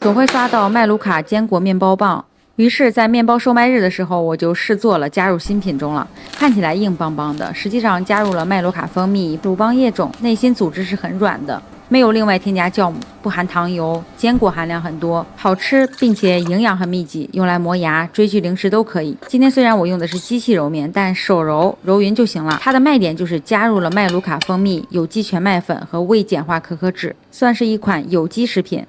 总会刷到麦卢卡坚果面包棒，于是，在面包售卖日的时候，我就试做了，加入新品中了。看起来硬邦邦的，实际上加入了麦卢卡蜂蜜、鲁邦叶种，内心组织是很软的，没有另外添加酵母，不含糖油，坚果含量很多，好吃并且营养很密集，用来磨牙、追剧零食都可以。今天虽然我用的是机器揉面，但手揉揉匀就行了。它的卖点就是加入了麦卢卡蜂蜜、有机全麦粉和未碱化可可脂，算是一款有机食品。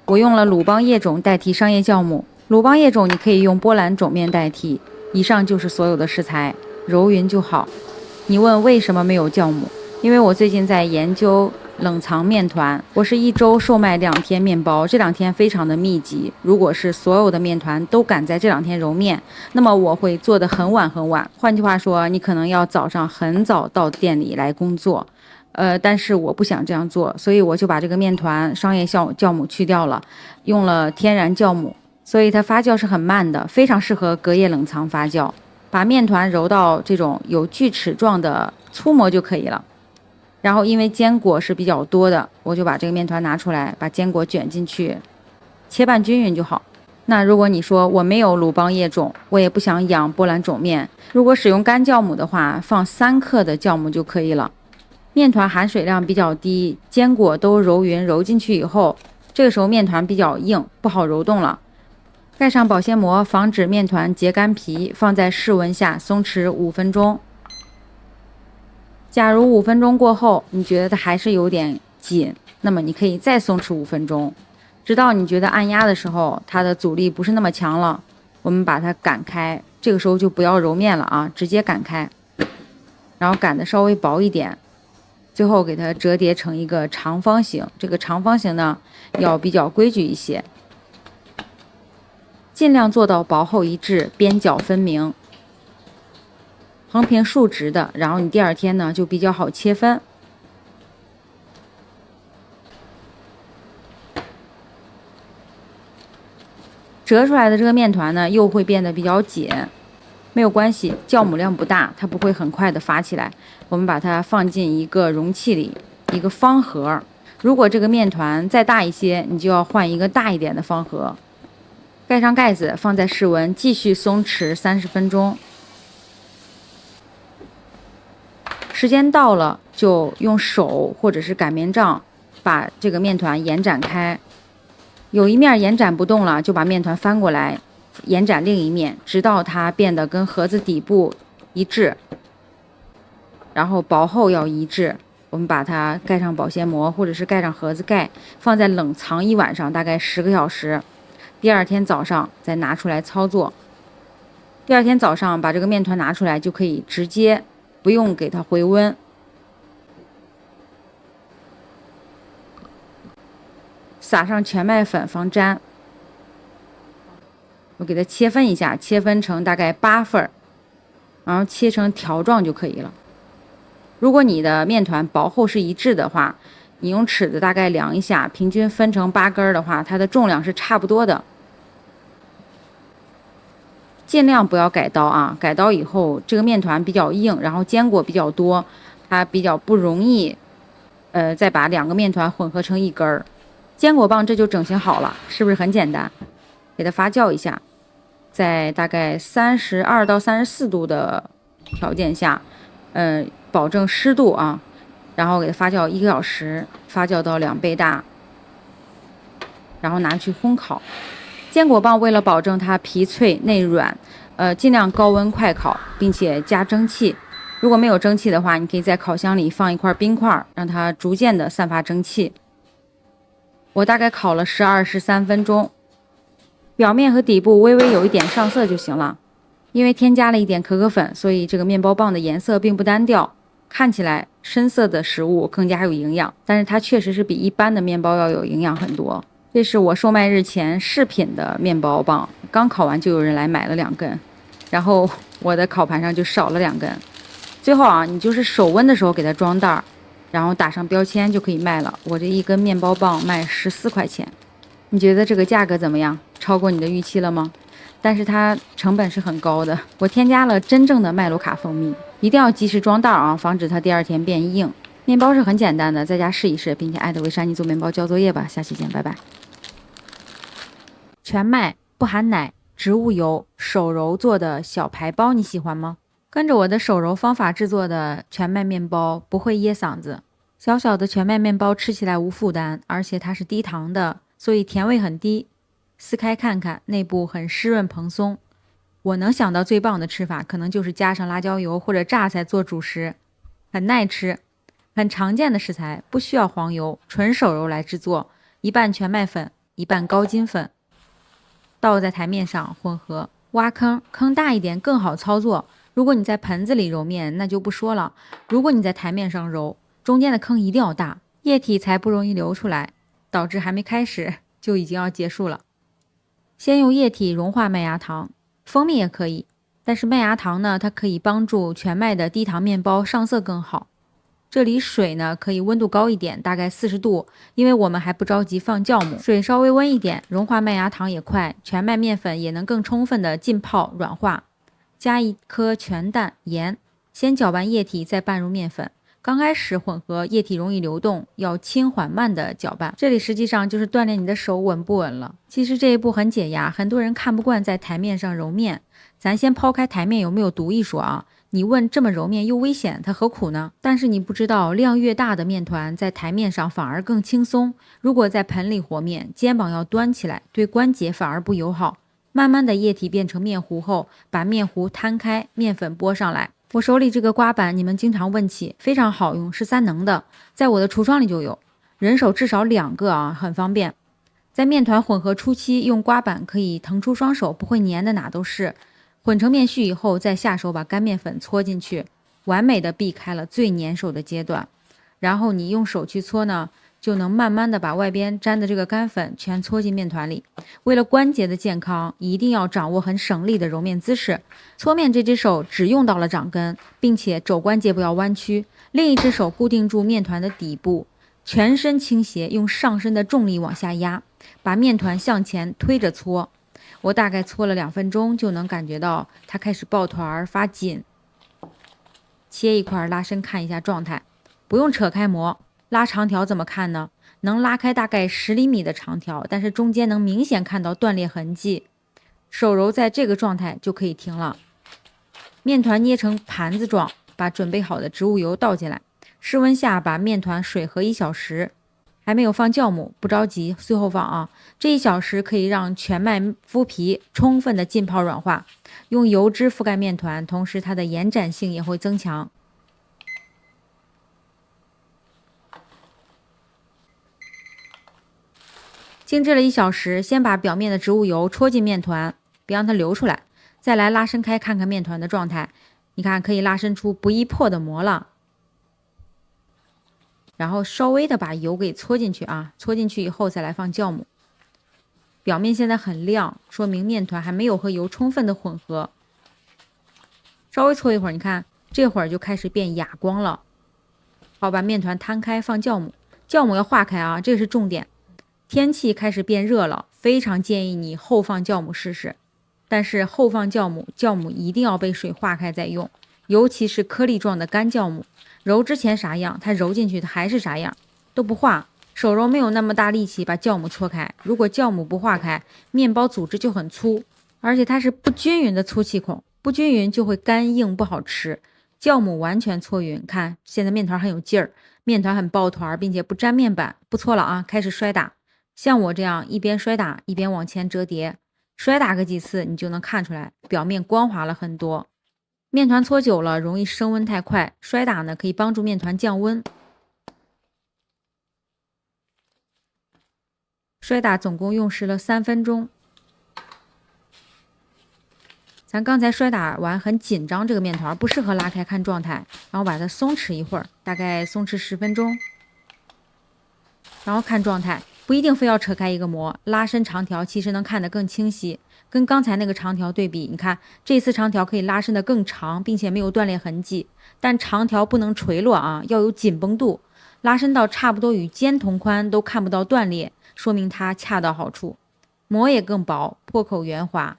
我用了鲁邦叶种代替商业酵母，鲁邦叶种你可以用波兰种面代替。以上就是所有的食材，揉匀就好。你问为什么没有酵母？因为我最近在研究冷藏面团，我是1周售卖2天面包，这2天非常的密集。如果是所有的面团都赶在这2天揉面，那么我会做得很晚很晚。换句话说，你可能要早上很早到店里来工作。但是我不想这样做，所以我就把这个面团商业酵母去掉了，用了天然酵母，所以它发酵是很慢的，非常适合隔夜冷藏发酵。把面团揉到这种有锯齿状的粗模就可以了。然后因为坚果是比较多的，我就把这个面团拿出来，把坚果卷进去，切拌均匀就好。那如果你说我没有鲁邦叶种，我也不想养波兰种面，如果使用干酵母的话，放3克的酵母就可以了。面团含水量比较低，坚果都揉匀揉进去以后，这个时候面团比较硬，不好揉动了。盖上保鲜膜，防止面团结干皮，放在室温下松弛5分钟。假如5分钟过后，你觉得它还是有点紧，那么你可以再松弛5分钟，直到你觉得按压的时候，它的阻力不是那么强了，我们把它擀开。这个时候就不要揉面了啊，直接擀开，然后擀的稍微薄一点。最后给它折叠成一个长方形，这个长方形呢要比较规矩一些，尽量做到薄厚一致，边角分明，横平竖直的，然后你第2天呢就比较好切分。折出来的这个面团呢又会变得比较紧，没有关系，酵母量不大，它不会很快的发起来。我们把它放进一个容器里，一个方盒。如果这个面团再大一些，你就要换一个大一点的方盒。盖上盖子，放在室温，继续松弛30分钟。时间到了，就用手或者是擀面杖把这个面团延展开。有一面延展不动了，就把面团翻过来，延展另一面，直到它变得跟盒子底部一致，然后薄厚要一致。我们把它盖上保鲜膜，或者是盖上盒子盖，放在冷藏1晚上，大概10个小时。第2天早上再拿出来操作。第2天早上把这个面团拿出来，就可以直接不用给它回温。撒上全麦粉防粘。我给它切分一下，切分成大概8份，然后切成条状就可以了。如果你的面团薄厚是一致的话，你用尺子大概量一下，平均分成8根的话，它的重量是差不多的。尽量不要改刀啊，改刀以后这个面团比较硬，然后坚果比较多，它比较不容易再把2个面团混合成1根儿。坚果棒这就整形好了，是不是很简单？给它发酵一下，在大概32到34度的条件下，保证湿度啊，然后给它发酵1个小时，发酵到2倍大，然后拿去烘烤。坚果棒为了保证它皮脆内软，尽量高温快烤，并且加蒸汽。如果没有蒸汽的话，你可以在烤箱里放一块冰块，让它逐渐的散发蒸汽。我大概烤了12、13分钟，表面和底部微微有一点上色就行了。因为添加了一点可可粉，所以这个面包棒的颜色并不单调，看起来深色的食物更加有营养，但是它确实是比一般的面包要有营养很多。这是我售卖日前试品的面包棒，刚烤完就有人来买了2根，然后我的烤盘上就少了2根。最后啊，你就是手温的时候给它装袋，然后打上标签就可以卖了。我这1根面包棒卖14块钱，你觉得这个价格怎么样？超过你的预期了吗？但是它成本是很高的，我添加了真正的麦卢卡蜂蜜，一定要及时装袋啊，防止它第2天变硬。面包是很简单的，在家试一试，并且艾特维珊妮做面包交作业吧。下期见，拜拜。全麦不含奶植物油手揉做的小排包，你喜欢吗？跟着我的手揉方法制作的全麦面包不会噎嗓子。小小的全麦面包吃起来无负担，而且它是低糖的，所以甜味很低。撕开看看，内部很湿润蓬松。我能想到最棒的吃法，可能就是加上辣椒油或者榨菜做主食，很耐吃。很常见的食材，不需要黄油，纯手揉来制作，一半全麦粉，一半高筋粉，倒在台面上混合。挖坑，坑大一点更好操作。如果你在盆子里揉面，那就不说了。如果你在台面上揉，中间的坑一定要大，液体才不容易流出来，导致还没开始就已经要结束了。先用液体融化麦芽糖，蜂蜜也可以，但是麦芽糖呢，它可以帮助全麦的低糖面包上色更好。这里水呢，可以温度高一点，大概40度，因为我们还不着急放酵母，水稍微温一点，融化麦芽糖也快，全麦面粉也能更充分的浸泡软化。加1颗全蛋，盐，先搅拌液体，再拌入面粉。刚开始混合液体容易流动，要轻缓慢的搅拌。这里实际上就是锻炼你的手稳不稳了。其实这一步很解压，很多人看不惯在台面上揉面。咱先抛开台面有没有毒一说啊，你问这么揉面又危险，它何苦呢？但是你不知道，量越大的面团在台面上反而更轻松。如果在盆里和面，肩膀要端起来，对关节反而不友好。慢慢的液体变成面糊后，把面糊摊开，面粉拨上来。我手里这个刮板，你们经常问起，非常好用，是3能的，在我的橱窗里就有，人手至少2个啊，很方便。在面团混合初期，用刮板可以腾出双手，不会粘的哪都是。混成面絮以后，再下手把干面粉搓进去，完美的避开了最粘手的阶段。然后你用手去搓呢，就能慢慢的把外边粘的这个干粉全搓进面团里。为了关节的健康，一定要掌握很省力的揉面姿势。搓面这只手只用到了掌根，并且肘关节不要弯曲，另一只手固定住面团的底部，全身倾斜，用上身的重力往下压，把面团向前推着搓。我大概搓了2分钟，就能感觉到它开始抱团发紧。切一块拉伸看一下状态，不用扯开模。拉长条怎么看呢？能拉开大概10厘米的长条，但是中间能明显看到断裂痕迹。手揉在这个状态就可以停了。面团捏成盘子状，把准备好的植物油倒进来，室温下把面团水和1小时。还没有放酵母，不着急，最后放啊。这1小时可以让全麦麸皮充分的浸泡软化，用油脂覆盖面团，同时它的延展性也会增强。静置了1小时，先把表面的植物油戳进面团，别让它流出来，再来拉伸开看看面团的状态。你看可以拉伸出不易破的膜了。然后稍微的把油给搓进去啊，搓进去以后再来放酵母。表面现在很亮，说明面团还没有和油充分的混合。稍微搓一会儿，你看这会儿就开始变哑光了。好，把面团摊开放酵母，酵母要化开啊，这是重点。天气开始变热了，非常建议你后放酵母试试。但是后放酵母，酵母一定要被水化开再用，尤其是颗粒状的干酵母。揉之前啥样，它揉进去它还是啥样，都不化。手揉没有那么大力气把酵母搓开，如果酵母不化开，面包组织就很粗，而且它是不均匀的粗气孔，不均匀就会干硬不好吃。酵母完全搓匀，看现在面团很有劲儿，面团很抱团，并且不粘面板。不搓了啊，开始摔打。像我这样一边摔打一边往前折叠，摔打个几次，你就能看出来表面光滑了很多。面团搓久了容易升温太快，摔打呢可以帮助面团降温。摔打总共用时了3分钟。咱刚才摔打完很紧张，这个面团不适合拉开看状态，然后把它松弛一会儿，大概松弛10分钟，然后看状态，不一定非要扯开一个模，拉伸长条其实能看得更清晰。跟刚才那个长条对比，你看这次长条可以拉伸得更长，并且没有断裂痕迹，但长条不能垂落啊，要有紧绷度，拉伸到差不多与肩同宽都看不到断裂，说明它恰到好处。膜也更薄，破口圆滑。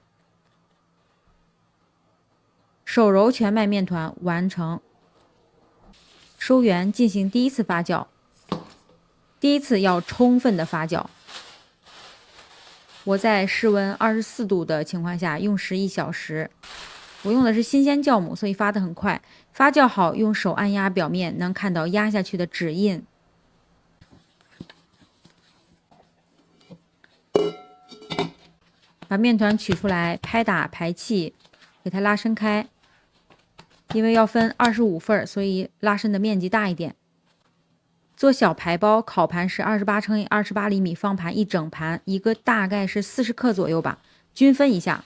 手揉全麦面团完成，收圆进行第1次发酵。第1次要充分的发酵。我在室温24度的情况下用时1小时。我用的是新鲜酵母，所以发得很快。发酵好，用手按压表面，能看到压下去的指印。把面团取出来，拍打排气，给它拉伸开。因为要分25份，所以拉伸的面积大一点。做小排包，烤盘是28×28厘米方盘一整盘，一个大概是40克左右吧，均分一下。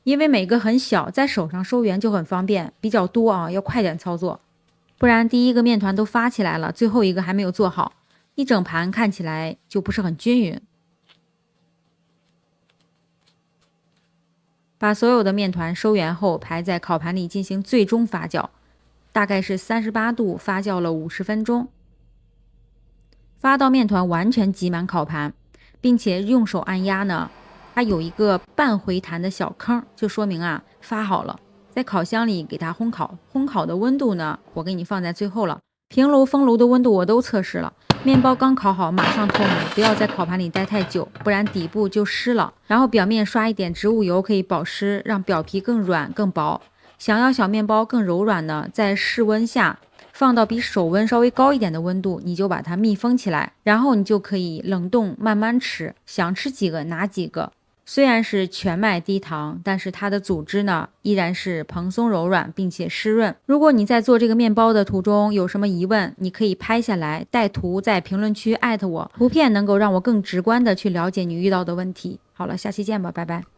因为每个很小，在手上收圆就很方便，比较多啊，要快点操作，不然第一个面团都发起来了，最后一个还没有做好，一整盘看起来就不是很均匀。把所有的面团收圆后，排在烤盘里进行最终发酵，大概是38度发酵了50分钟。发到面团完全挤满烤盘，并且用手按压呢，它有一个半回弹的小坑，就说明啊发好了。在烤箱里给它烘烤，烘烤的温度呢，我给你放在最后了。平炉、风炉的温度我都测试了，面包刚烤好马上脱模，不要在烤盘里待太久，不然底部就湿了。然后表面刷一点植物油可以保湿，让表皮更软更薄。想要小面包更柔软呢，在室温下放到比手温稍微高一点的温度，你就把它密封起来，然后你就可以冷冻慢慢吃，想吃几个拿几个。虽然是全麦低糖，但是它的组织呢依然是蓬松柔软并且湿润。如果你在做这个面包的途中有什么疑问，你可以拍下来带图在评论区艾特我，图片能够让我更直观的去了解你遇到的问题。好了，下期见吧，拜拜。